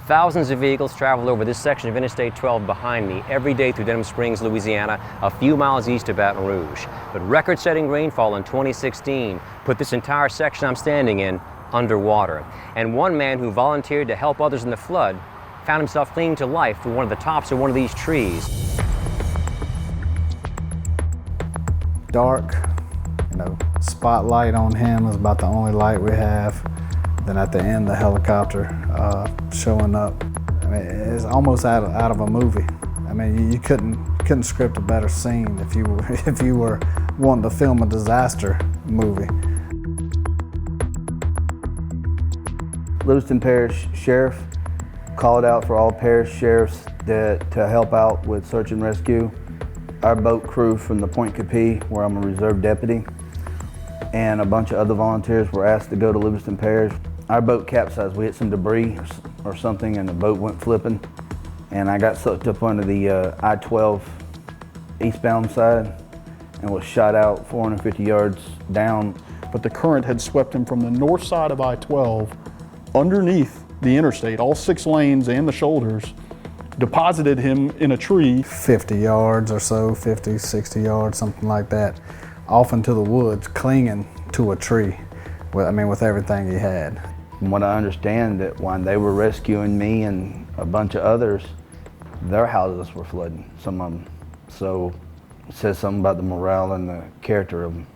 Thousands of vehicles travel over this section of Interstate 12 behind me every day through Denham Springs, Louisiana, a few miles east of Baton Rouge. But record-setting rainfall in 2016 put this entire section I'm standing in underwater. And one man who volunteered to help others in the flood found himself clinging to life through one of the tops of one of these trees. Dark, spotlight on him is about the only light we have. Then at the end, the helicopter showing up. I mean, it's almost out of a movie. I mean, you couldn't script a better scene if you were wanting to film a disaster movie. Lewiston Parish Sheriff called out for all parish sheriffs to help out with search and rescue. Our boat crew from the Point Capee, where I'm a reserve deputy, and a bunch of other volunteers were asked to go to Lewiston Parish. Our boat capsized. We hit some debris or something, and the boat went flipping, and I got sucked up onto the I-12 eastbound side and was shot out 450 yards down. But the current had swept him from the north side of I-12 underneath the interstate, all 6 lanes and the shoulders, deposited him in a tree. 50 yards or so, 50, 60 yards, something like that, off into the woods, clinging to a tree, with everything he had. From what I understand, that when they were rescuing me and a bunch of others, their houses were flooding, some of them. So it says something about the morale and the character of them.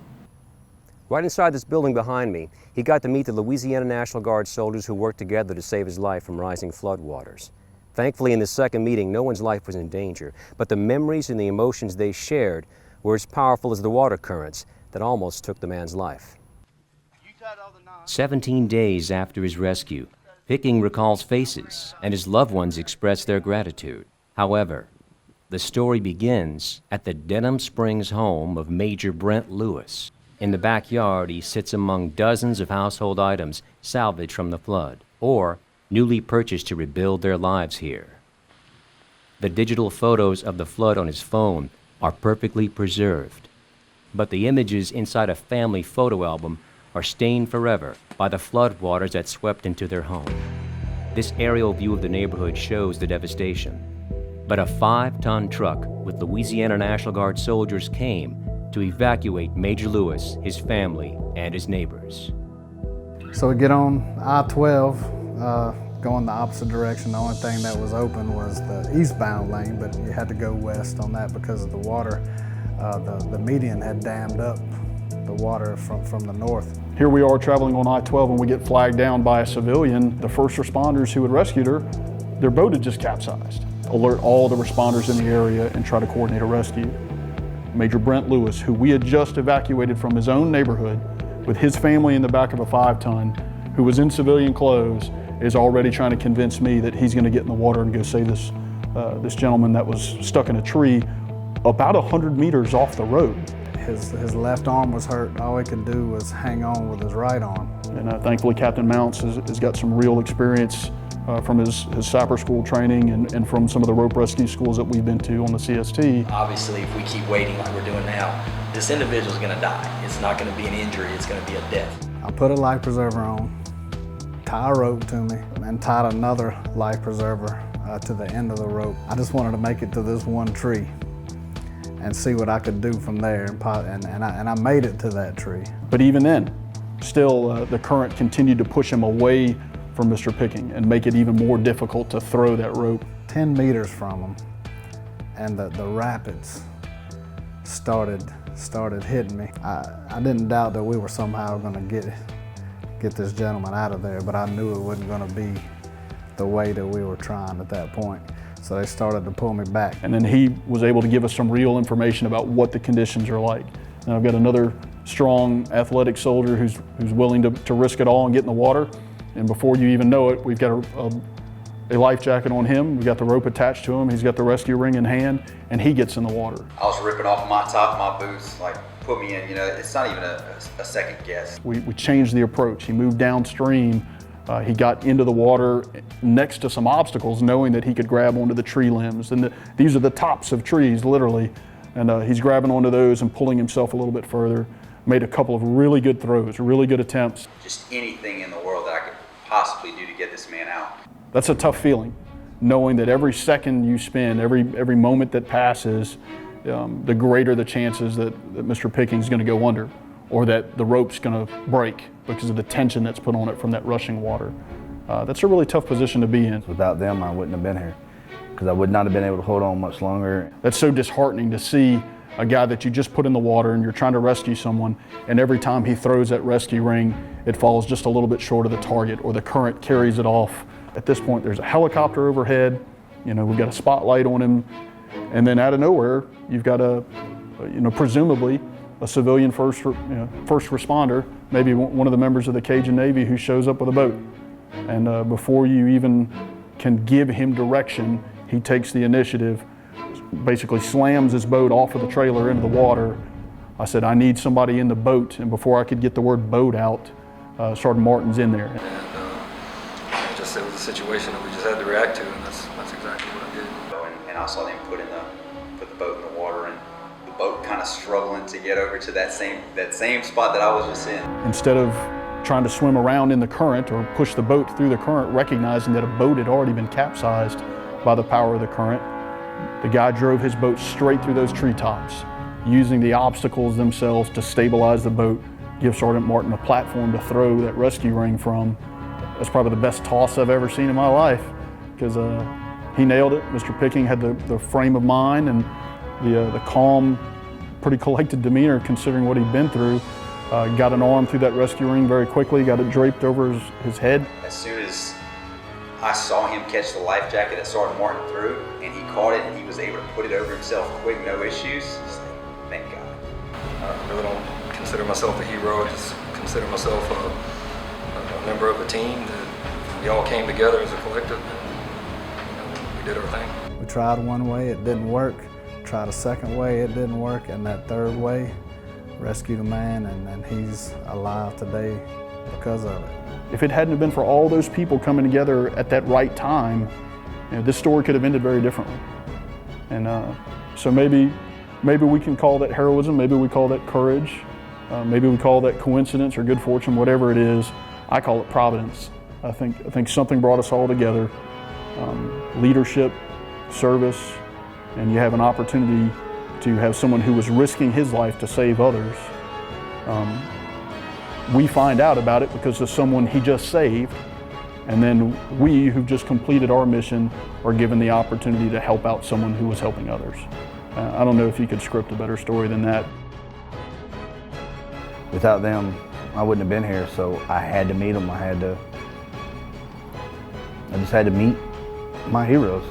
Right inside this building behind me, he got to meet the Louisiana National Guard soldiers who worked together to save his life from rising floodwaters. Thankfully, in this second meeting, no one's life was in danger, but the memories and the emotions they shared were as powerful as the water currents that almost took the man's life. 17 days after his rescue, Picking recalls faces, and his loved ones express their gratitude. However, the story begins at the Denham Springs home of Major Brent Lewis. In the backyard, he sits among dozens of household items salvaged from the flood, or newly purchased to rebuild their lives here. The digital photos of the flood on his phone are perfectly preserved, but the images inside a family photo album are stained forever by the floodwaters that swept into their home. This aerial view of the neighborhood shows the devastation, but a 5-ton truck with Louisiana National Guard soldiers came to evacuate Major Lewis, his family, and his neighbors. So we get on I-12, going the opposite direction. The only thing that was open was the eastbound lane, but you had to go west on that because of the water. The median had dammed up the water from the north. Here we are traveling on I-12 and we get flagged down by a civilian. The first responders who had rescued her, their boat had just capsized. Alert all the responders in the area and try to coordinate a rescue. Major Brent Lewis, who we had just evacuated from his own neighborhood with his family in the back of a 5-ton, who was in civilian clothes, is already trying to convince me that he's going to get in the water and go save this gentleman that was stuck in a tree about 100 meters off the road. His left arm was hurt. All he could do was hang on with his right arm. And thankfully Captain Mounts has got some real experience from his sapper school training and from some of the rope rescue schools that we've been to on the CST. Obviously, if we keep waiting like we're doing now, this individual's gonna die. It's not gonna be an injury, it's gonna be a death. I put a life preserver on, tie a rope to me, and tied another life preserver to the end of the rope. I just wanted to make it to this one tree and see what I could do from there, and I made it to that tree. But even then, still the current continued to push him away from Mr. Picking and make it even more difficult to throw that rope. 10 meters from him, and the rapids started hitting me. I didn't doubt that we were somehow gonna get this gentleman out of there, but I knew it wasn't gonna be the way that we were trying at that point. So they started to pull me back. And then he was able to give us some real information about what the conditions are like. And I've got another strong athletic soldier who's willing to risk it all and get in the water. And before you even know it, we've got a life jacket on him, we've got the rope attached to him, he's got the rescue ring in hand, and he gets in the water. I was ripping off my top of my boots, like put me in, it's not even a second guess. We changed the approach. He moved downstream. He got into the water next to some obstacles, knowing that he could grab onto the tree limbs. And these are the tops of trees, literally. And he's grabbing onto those and pulling himself a little bit further. Made a couple of really good throws, really good attempts. Just anything in the world that I could possibly do to get this man out. That's a tough feeling, knowing that every second you spend, every moment that passes, the greater the chances that Mr. Picking's going to go under, or that the rope's going to break because of the tension that's put on it from that rushing water. That's a really tough position to be in. Without them, I wouldn't have been here, because I would not have been able to hold on much longer. That's so disheartening to see a guy that you just put in the water and you're trying to rescue someone, and every time he throws that rescue ring, it falls just a little bit short of the target, or the current carries it off. At this point, there's a helicopter overhead. We've got a spotlight on him, and then out of nowhere, you've got presumably a civilian first responder, maybe one of the members of the Cajun Navy, who shows up with a boat. And before you even can give him direction, he takes the initiative, basically slams his boat off of the trailer into the water. I said, I need somebody in the boat, and before I could get the word boat out, Sergeant Martin's in there. It was a situation that we just had to react to, and that's exactly what I did. And I saw them put the boat in the water, and the boat kind of struggling to get over to that same spot that I was just in. Instead of trying to swim around in the current or push the boat through the current, recognizing that a boat had already been capsized by the power of the current, the guy drove his boat straight through those treetops, using the obstacles themselves to stabilize the boat, give Sergeant Martin a platform to throw that rescue ring from. That's probably the best toss I've ever seen in my life, because he nailed it. Mr. Picking had the frame of mind and the calm, pretty collected demeanor considering what he'd been through. Got an arm through that rescue ring very quickly, got it draped over his head. As soon as I saw him catch the life jacket that Sergeant Martin threw, and he caught it, and he was able to put it over himself quick, no issues, just like, thank God. I really don't consider myself a hero. I just consider myself a member of a team that we all came together as a collective, and we did our thing. We tried one way, it didn't work. Tried a second way, it didn't work. And that third way, rescued a man, and he's alive today because of it. If it hadn't been for all those people coming together at that right time, this story could have ended very differently. And so maybe we can call that heroism, maybe we call that courage, maybe we call that coincidence or good fortune, whatever it is. I call it providence. I think something brought us all together. Leadership, service, and you have an opportunity to have someone who was risking his life to save others. We find out about it because of someone he just saved, and then we, who've just completed our mission, are given the opportunity to help out someone who was helping others. I don't know if you could script a better story than that. Without them, I wouldn't have been here, so I had to meet them. I just had to meet my heroes.